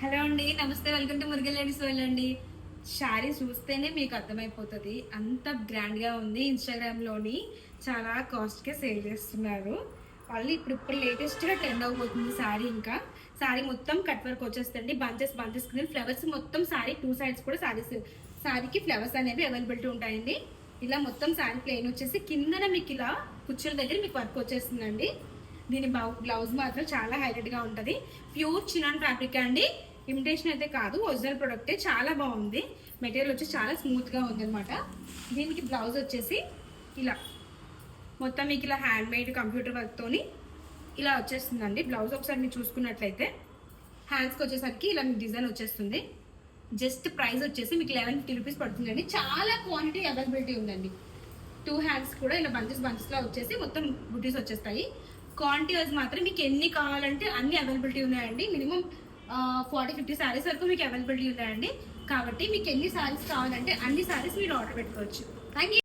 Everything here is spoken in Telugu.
హలో అండి, నమస్తే. వెల్కమ్ టు మురుగల్ లేడీస్ వరల్డ్ అండి. శారీ చూస్తేనే మీకు అర్థమైపోతుంది, అంత గ్రాండ్గా ఉంది. ఇన్స్టాగ్రామ్లోని చాలా కాస్ట్గా సేల్ చేస్తున్నారు వాళ్ళు. ఇప్పుడు లేటెస్ట్గా ట్రెండ్ అవబోతుంది శారీ. ఇంకా శారీ మొత్తం కట్ వర్క్ వచ్చేస్తుంది. బంచెస్ బంచెస్ కింద ఫ్లవర్స్ మొత్తం శారీ టూ సైడ్స్ కూడా శారీకి ఫ్లవర్స్ అనేవి అవైలబిలిటీ ఉంటాయండి. ఇలా మొత్తం శారీ ప్లెయిన్ వచ్చేసి కిందన మీకు ఇలా కుచ్చుల దగ్గర మీకు వర్క్ వచ్చేస్తుందండి. దీని బ్లౌజ్ మాత్రం చాలా హైలైట్గా ఉంటుంది. ప్యూర్ చినాన్ ఫ్యాబ్రిక్ అండి, ఇమిటేషన్ అయితే కాదు, ఒరిజినల్ ప్రొడక్టే. చాలా బాగుంది. మెటీరియల్ వచ్చి చాలా స్మూత్గా ఉందన్నమాట. దీనికి బ్లౌజ్ వచ్చేసి ఇలా మొత్తం మీకు ఇలా హ్యాండ్ మేడ్ కంప్యూటర్ వర్క్తోని ఇలా వచ్చేస్తుందండి బ్లౌజ్. ఒకసారి మీరు చూసుకున్నట్లయితే హ్యాండ్స్కి వచ్చేసరికి ఇలా మీకు డిజైన్ వచ్చేస్తుంది. జస్ట్ ప్రైస్ వచ్చేసి మీకు 1150 రూపీస్ పడుతుందండి. చాలా క్వాంటిటీ అవైలబిలిటీ ఉందండి. 2 హ్యాండ్స్ కూడా ఇలా బంచెస్లా వచ్చేసి మొత్తం బుటీస్ వచ్చేస్తాయి. క్వాంటిటీ వైజ్ మాత్రం మీకు ఎన్ని కావాలంటే అన్ని అవైలబిలిటీ ఉన్నాయండి. మినిమం 40-50 శారీస్ వరకు మీకు అవైలబిలిటీ ఉన్నాయండి. కాబట్టి మీకు ఎన్ని శారీస్ కావాలంటే అన్ని శారీస్ మీరు ఆర్డర్ పెట్టుకోవచ్చు. Thank you.